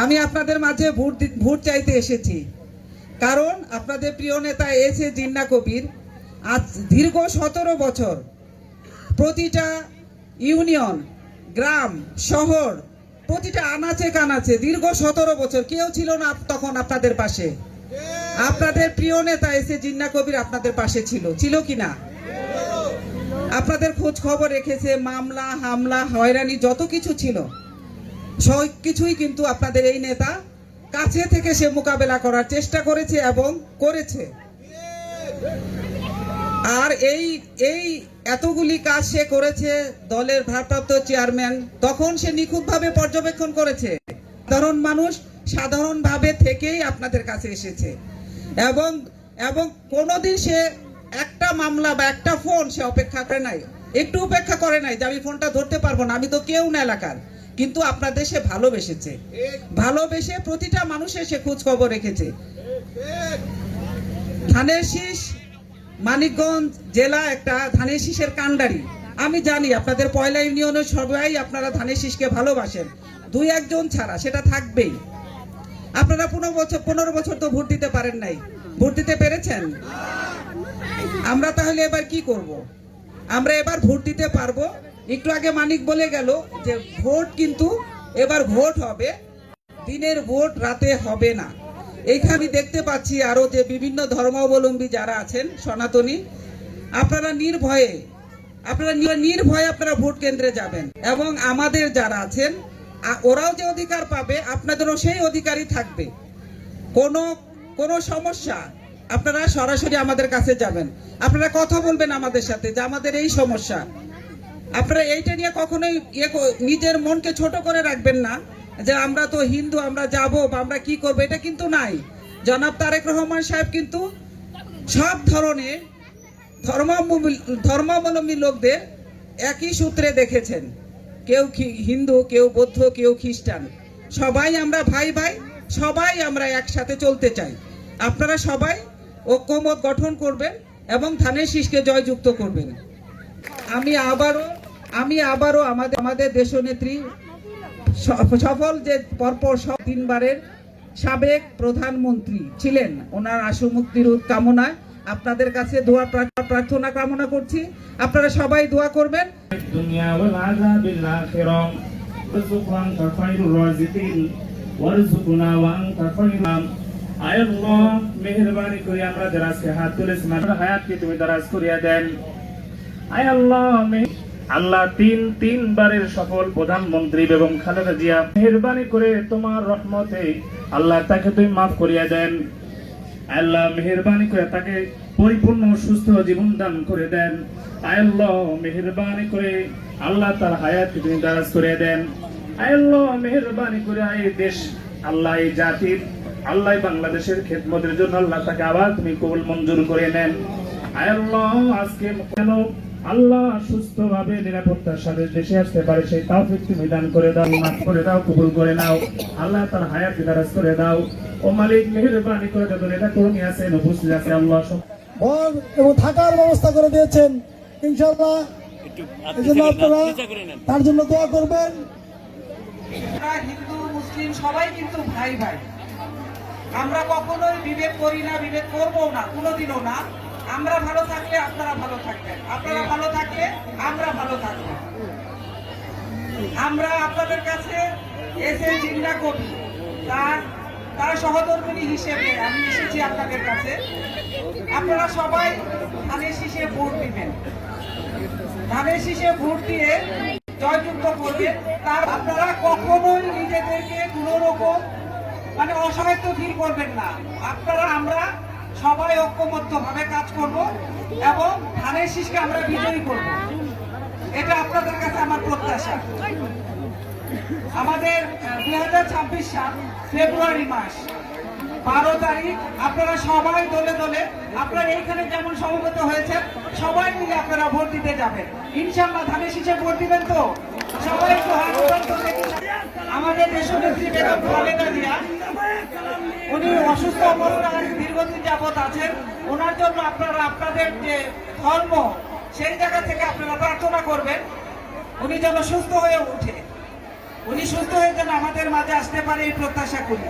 আমি আপনাদের মাঝে ভোট চাইতে এসেছি, কারণ আপনাদের প্রিয় নেতা এসে জিন্না কবির আজ দীর্ঘ 17 বছর প্রতিটা ইউনিয়ন, গ্রাম, শহর, প্রতিটা আনাচে কানাচে দীর্ঘ 17 বছর কেউ ছিল না তখন আপনাদের পাশে। আপনাদের প্রিয় নেতা এসে জিন্না কবির আপনাদের পাশে ছিল কি না? আপনাদের খোঁজ খবর রেখেছে, মামলা হামলা হয়রানি যত কিছু ছিল সব কিছুই কিন্তু আপনাদের এই নেতা কাছে থেকে সে মোকাবেলা করার চেষ্টা করেছে এবং করেছে। আর এই এতগুলি কাজ সে করেছে দলের ভারপ্রাপ্ত চেয়ারম্যান, তখন সে নিখুঁতভাবে পর্যবেক্ষণ করেছে। সাধারণ মানুষ সাধারণভাবে থেকেই আপনাদের কাছে এসেছে এবং কোনোদিন সে একটা মামলা বা একটা ফোন সে অপেক্ষা করে নাই, একটু উপেক্ষা করে নাই যে আমি ফোনটা ধরতে পারবো না, আমি তো কেউ না এলাকার। কিন্তু আপনাদের সে ভালোবেসে প্রতিটা মানুষের সে খোঁজ খবর রেখেছে। ধানের শীষ মানিকগঞ্জ জেলা একটা ধানের শীষের কান্ডারি। আমি জানি আপনাদের পয়লা ইউনিয়নের সবাই আপনারা ধানের শীষকে ভালোবাসেন, 2-1 জন ছাড়া সেটা থাকবেই। আপনারা 15 বছর তো ভোট দিতে পারেন নাই, ভোট দিতে পেরেছেন? আমরা তাহলে এবার কি করব? আমরা এবার ভোট দিতে পারবো। একটু আগে মানিক বলে গেল যে ভোট কিন্তু এবার ভোট হবে, দিনের ভোট রাতে হবে না। এইখানে দেখতে পাচ্ছি আরো যে বিভিন্ন ধর্মাবলম্বী যারা আছেন সনাতনী, আপনারা নির্ভয়ে আপনারা ভোট কেন্দ্রে যাবেন এবং আমাদের যারা আছেন ওরাও যে অধিকার পাবে আপনাদেরও সেই অধিকারই থাকবে। কোনো সমস্যা আপনারা সরাসরি আমাদের কাছে যাবেন, আপনারা কথা বলবেন আমাদের সাথে যে আমাদের এই সমস্যা। আপনারা এইটা নিয়ে কখনোই নিজের মনকে ছোট করে রাখবেন না যে আমরা তো হিন্দু, আমরা যাব বা আমরা কি করব, এটা কিন্তু নাই। জনাব তারেক রহমান সাহেব কিন্তু সব ধরনের ধর্মাবলম্বী লোকদের একই সূত্রে দেখেছেন, কেউ হিন্দু, কেউ বৌদ্ধ, কেউ খ্রিস্টান, সবাই আমরা ভাই, সবাই আমরা একসাথে চলতে চাই। আপনারা সবাই ঐক্যমত গঠন করবেন এবং ধানের শীষকে জয়যুক্ত করবেন। আমি আবারও আমাদের দেশনেত্রী সফল যে পরপর 3 বারের সাবেক প্রধানমন্ত্রী ছিলেন, ওনার আশু মুক্তির কামনায় আপনাদের কাছে দোয়া প্রার্থনা কামনা করছি। আপনারা সবাই দোয়া করবেন। দুনিয়া ওয়াল আযাবিল আখিরাহ ওয়ারযুকনা খায়রুর রাযিকিন ওয়ারযুকনা ওয়া আনতা খায়রুল। আয় আল্লাহ, মেহেরবানি করে আমরা যারা আজকে হাত তুলেছি আমাদের হায়াতকে তুমি দারাজ করিয়া দেন। আয় আল্লাহ 3 বারের সফল প্রধানমন্ত্রী বেগম খালেদা জিয়া, মেহেরবানি করে তোমার রহমতে আল্লাহ তাকে তুমি মাফ করিয়া দেন। আল্লাহ মেহেরবানি করে তাকে পরিপূর্ণ সুস্থ জীবন দান করে দেন। আল্লাহ মেহেরবানি করে আল্লাহ তার হায়াতকে তুমি দারাজ করিয়া দেন। আল্লাহ মেহেরবানি করে এই দেশ, আল্লাহ এই জাতির, আল্লাহ বাংলাদেশের খেদমতের জন্য আল্লাহ তাকে আবার তুমি কবুল মঞ্জুর করে নেন। আল্লাহ আজকে কেন আল্লাহ সুস্থভাবে নিরাপত্তার সাথে দেশে আসতে পারে সেই তৌফিক তুমি দান করে দাও, মাফ করে দাও, কবুল করে নাও। আল্লাহ তার হায়াত দারাজ করে দাও। ও মালিক মেহেরবানি করে যত নেতা কর্মী আছেন উপস্থিত আছে আল্লাহ এবং থাকার ব্যবস্থা করে দিয়েছেন ইনশাআল্লাহ। এই জন্য আপনারা তার জন্য দোয়া করবেন। হিন্দু মুসলিম সবাই কিন্তু ভাই, আমরা কখনোই বিভেদ করি না, বিভেদ করবো না, কোনোদিনও না। আমরা ভালো থাকলে আপনারা ভালো থাকবেন, আপনারা ভালো থাকলে আমরা ভালো থাকবো। আমরা আপনাদের কাছে এসে জিন্না কবি তার সহধর্মিণী হিসেবে আমি এসেছি আপনাদের কাছে। আপনারা সবাই ধানের শীষে ভোট দিবেন, ধানের শীষে ভোট দিয়ে জয়যুক্ত করবেন। তার আপনারা কখনোই নিজেদেরকে কোনো রকম অসহায়ত্ব ফিল করবেন না। আমরা সবাই ঐক্যবদ্ধভাবে কাজ করব এবং ধানের শীষকে আমরা বিজয়ী করব, এটা আপনাদের কাছে আমার প্রত্যাশা। আমাদের 2026 সাল ফেব্রুয়ারি মাস 12 তারিখ আপনারা সবাই দলে দলে আপনারা এইখানে যেমন সমবেত হয়েছেন সবাই মিলে আপনারা ভোট দিতে যাবেন ইনশাআল্লাহ। ধানের শীষে ভোট দিবেন তো সবাই? একটু হাত উত্তোলন করে আমাদের দেশনেত্রী বেগম খালেদা জিয়া, উনি অসুস্থ অবস্থায় দীর্ঘদিন যাবৎ আছেন, ওনার জন্য আপনারা আপনাদের যে ধর্ম সেই জায়গা থেকে আপনারা প্রার্থনা করবেন উনি যেন সুস্থ হয়ে ওঠে। উনি সুস্থ হয়ে যেন আমাদের মাঝে আসতে পারে এই প্রত্যাশা করি।